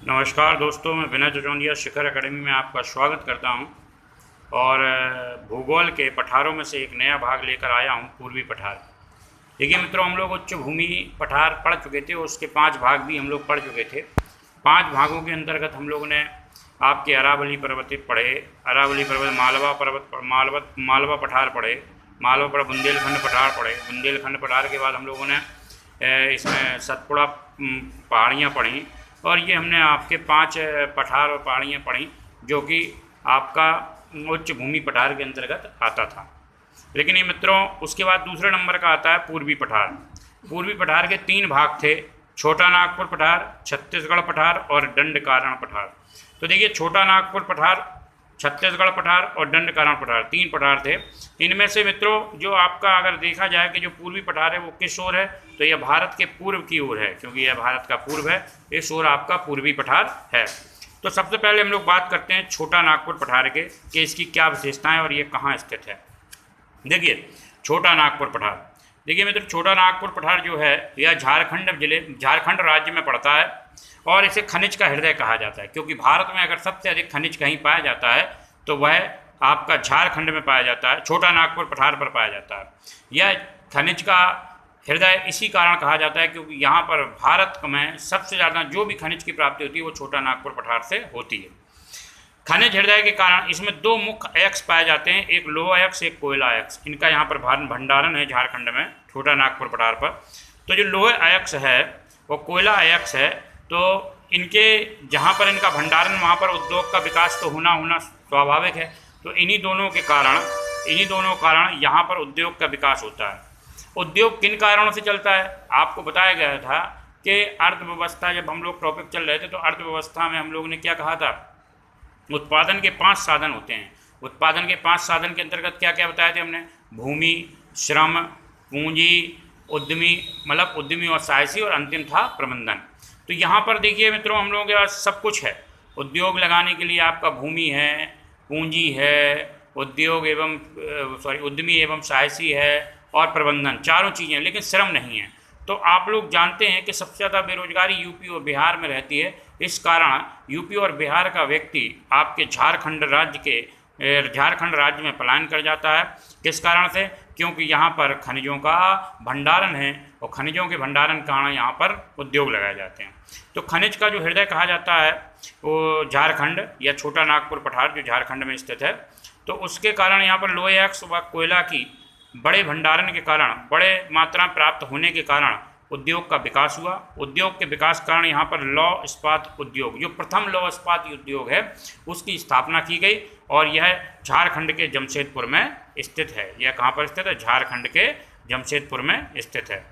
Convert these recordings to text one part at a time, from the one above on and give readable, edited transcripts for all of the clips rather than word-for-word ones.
नमस्कार दोस्तों, मैं विनय जजौंदिया शिखर एकेडमी में आपका स्वागत करता हूं। और भूगोल के पठारों में से एक नया भाग लेकर आया हूं, पूर्वी पठार। देखिए मित्रों, हम लोग उच्च भूमि पठार पढ़ चुके थे, उसके 5 भाग भी हम लोग पढ़ चुके थे। 5 भागों के अंतर्गत हम लोगों ने आपके अरावली पर्वत पढ़े, अरावली पर्वत, मालवा पठार पढ़े, मालवा पर बुंदेलखंड पठार पढ़े। बुंदेलखंड पठार के बाद हम लोगों ने इसमें सतपुड़ा पहाड़ियाँ पढ़ी, और ये हमने आपके 5 पठार और पहाड़ियाँ पढ़ी जो कि आपका उच्च भूमि पठार के अंतर्गत आता था। लेकिन ये मित्रों, उसके बाद दूसरे नंबर का आता है पूर्वी पठार। पूर्वी पठार के 3 भाग थे: छोटा नागपुर पठार, छत्तीसगढ़ पठार और दंडकारण्य पठार। तो देखिए, छोटा नागपुर पठार, छत्तीसगढ़ पठार और दंडकारण्य पठार, 3 पठार थे। इनमें से मित्रों जो आपका अगर देखा जाए कि जो पूर्वी पठार है वो किस ओर है, तो यह भारत के पूर्व की ओर है, क्योंकि यह भारत का पूर्व है, इस ओर आपका पूर्वी पठार है। तो सबसे पहले हम लोग बात करते हैं छोटा नागपुर पठार के कि इसकी क्या विशेषताएं और ये कहाँ स्थित है। देखिए, छोटा नागपुर पठार, देखिए मित्र, छोटा नागपुर पठार जो है यह झारखंड राज्य में पड़ता है, और इसे खनिज का हृदय कहा जाता है, क्योंकि भारत में अगर सबसे अधिक खनिज कहीं पाया जाता है तो वह आपका झारखंड में पाया जाता है, छोटा नागपुर पठार पर पाया जाता है। यह खनिज का हृदय इसी कारण कहा जाता है क्योंकि यहाँ पर भारत में सबसे ज़्यादा जो भी खनिज की प्राप्ति होती है वो छोटा नागपुर पठार से होती है। खनिज हृदय के कारण इसमें 2 मुख्य अयस्क पाए जाते हैं, एक लोह अयस्क, एक कोयला अयस्क। इनका यहाँ पर भंडारण है झारखंड में, छोटा नागपुर पठार पर। तो जो लोह अयस्क है वो कोयला अयस्क है, तो इनके जहाँ पर इनका भंडारण, वहाँ पर उद्योग का विकास तो होना स्वाभाविक है। तो इन्हीं दोनों कारण यहाँ पर उद्योग का विकास होता है। उद्योग किन कारणों से चलता है, आपको बताया गया था कि अर्थव्यवस्था, जब हम लोग टॉपिक चल रहे थे तो अर्थव्यवस्था में हम लोग ने क्या कहा था, उत्पादन के 5 साधन होते हैं। उत्पादन के 5 साधन के अंतर्गत क्या क्या बताए थे हमने? भूमि, श्रम, पूंजी, उद्यमी और साहसी, और अंतिम था प्रबंधन। तो यहाँ पर देखिए मित्रों, हम लोगों के पास सब कुछ है। उद्योग लगाने के लिए आपका भूमि है, पूंजी है, उद्यमी एवं साहसी है, और प्रबंधन, चारों चीज़ें, लेकिन श्रम नहीं है। तो आप लोग जानते हैं कि सबसे ज़्यादा बेरोजगारी यूपी और बिहार में रहती है। इस कारण यूपी और बिहार का व्यक्ति आपके झारखंड राज्य में पलायन कर जाता है। किस कारण से? क्योंकि यहाँ पर खनिजों का भंडारण है, और खनिजों के भंडारण के कारण यहाँ पर उद्योग लगाए जाते हैं। तो खनिज का जो हृदय कहा जाता है वो झारखंड या छोटा नागपुर पठार जो झारखंड में स्थित है। तो उसके कारण यहाँ पर लोह अयस्क व कोयला की बड़े भंडारण के कारण, बड़े मात्रा प्राप्त होने के कारण उद्योग का विकास हुआ। उद्योग के विकास के कारण यहाँ पर लौह इस्पात उद्योग, जो प्रथम लौह इस्पात उद्योग है, उसकी स्थापना की गई, और यह झारखंड के जमशेदपुर में स्थित है। यह कहाँ पर स्थित है? झारखंड के जमशेदपुर में स्थित है।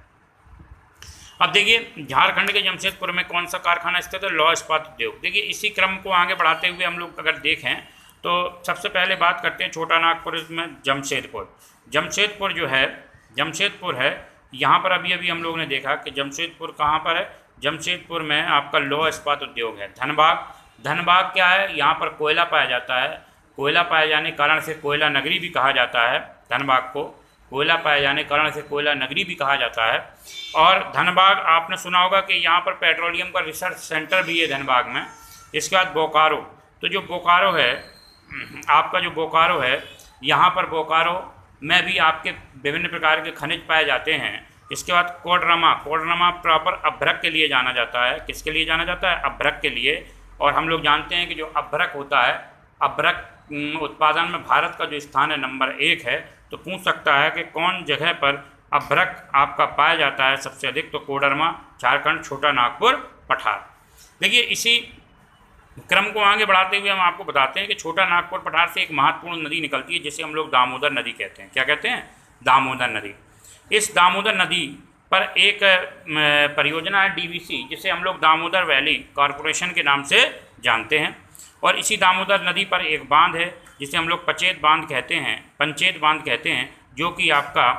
अब देखिए, झारखंड के जमशेदपुर में कौन सा कारखाना स्थित है? लौह इस्पात उद्योग। देखिए, इसी क्रम को आगे बढ़ाते हुए हम लोग अगर देखें तो सबसे पहले बात करते हैं छोटा नागपुर में जमशेदपुर जो है, जमशेदपुर है, यहाँ पर अभी हम लोगों ने देखा कि जमशेदपुर कहाँ पर है। जमशेदपुर में आपका लौह इस्पात उद्योग है। धनबाद क्या है? यहाँ पर कोयला पाया जाता है। कोयला पाए जाने के कारण से कोयला नगरी भी कहा जाता है। धनबाद को कोयला पाए जाने के कारण से कोयला नगरी भी कहा जाता है। और धनबाद, आपने सुना होगा कि यहाँ पर पेट्रोलियम का रिसर्च सेंटर भी है धनबाद में। इसके बाद बोकारो, तो जो बोकारो है, आपका जो बोकारो है, यहाँ पर बोकारो में भी आपके विभिन्न प्रकार के खनिज पाए जाते हैं। इसके बाद कोडरमा प्रॉपर अभ्रक के लिए जाना जाता है। किसके लिए जाना जाता है? अभ्रक के लिए। और हम लोग जानते हैं कि जो अभ्रक होता है, अभ्रक उत्पादन में भारत का जो स्थान है नंबर 1 है। तो पूछ सकता है कि कौन जगह पर अभ्रक आपका पाया जाता है सबसे अधिक, तो कोडरमा, झारखंड, छोटा नागपुर पठार। देखिए, इसी क्रम को आगे बढ़ाते हुए हम आपको बताते हैं कि छोटा नागपुर पठार से एक महत्वपूर्ण नदी निकलती है जिसे हम लोग दामोदर नदी कहते हैं। क्या कहते हैं? दामोदर नदी। इस दामोदर नदी पर एक परियोजना है डीवीसी, जिसे हम लोग दामोदर वैली कॉरपोरेशन के नाम से जानते हैं। और इसी दामोदर नदी पर एक बांध है जिसे हम लोग पंचेत बांध कहते हैं, जो कि आपका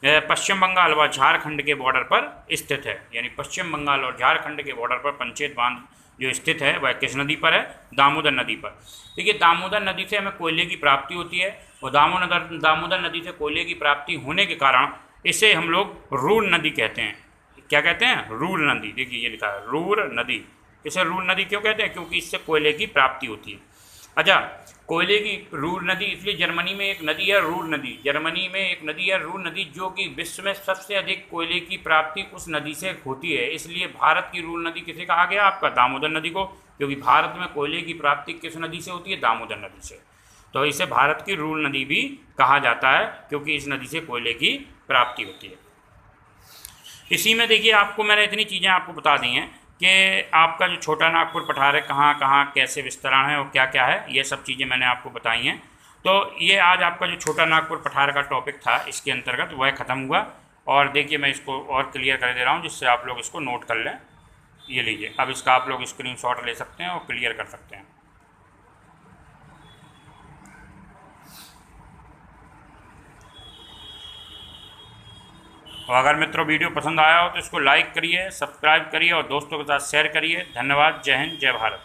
पश्चिम बंगाल व झारखंड के बॉर्डर पर स्थित है। यानी पश्चिम बंगाल और झारखंड के बॉर्डर पर पंचेत बांध जो स्थित है वह किस नदी पर है? दामोदर नदी पर। देखिए, दामोदर नदी से हमें कोयले की प्राप्ति होती है, और दामोदर नदी से कोयले की प्राप्ति होने के कारण इसे हम लोग रूर नदी कहते हैं। क्या कहते हैं? रूर नदी। देखिए, ये लिखा है रूर नदी। इसे रूर नदी क्यों कहते हैं? क्योंकि इससे कोयले की प्राप्ति होती है। अच्छा, कोयले की रूर नदी, इसलिए जर्मनी में एक नदी है रूर नदी, जर्मनी में एक नदी है रूर नदी, जो कि विश्व में सबसे अधिक कोयले की प्राप्ति उस नदी से होती है। इसलिए भारत की रूर नदी किसे कहा गया आपका? दामोदर नदी को, क्योंकि भारत में कोयले की प्राप्ति किस नदी से होती है? दामोदर नदी से। तो इसे भारत की रूर नदी भी कहा जाता है, क्योंकि इस नदी से कोयले की प्राप्ति होती है। इसी में देखिए, आपको मैंने इतनी चीज़ें आपको बता दी हैं कि आपका जो छोटा नागपुर पठार है कहाँ कहाँ कैसे विस्तरण है और क्या क्या है, ये सब चीज़ें मैंने आपको बताई हैं। तो ये आज आपका जो छोटा नागपुर पठार का टॉपिक था, इसके अंतर्गत वह ख़त्म हुआ। और देखिए, मैं इसको और क्लियर कर दे रहा हूँ, जिससे आप लोग इसको नोट कर लें। ये लीजिए, अब इसका आप लोग स्क्रीनशॉट ले सकते हैं और क्लियर कर सकते हैं। और अगर मित्रों वीडियो पसंद आया हो तो इसको लाइक करिए, सब्सक्राइब करिए और दोस्तों के साथ शेयर करिए। धन्यवाद। जय हिंद, जय भारत।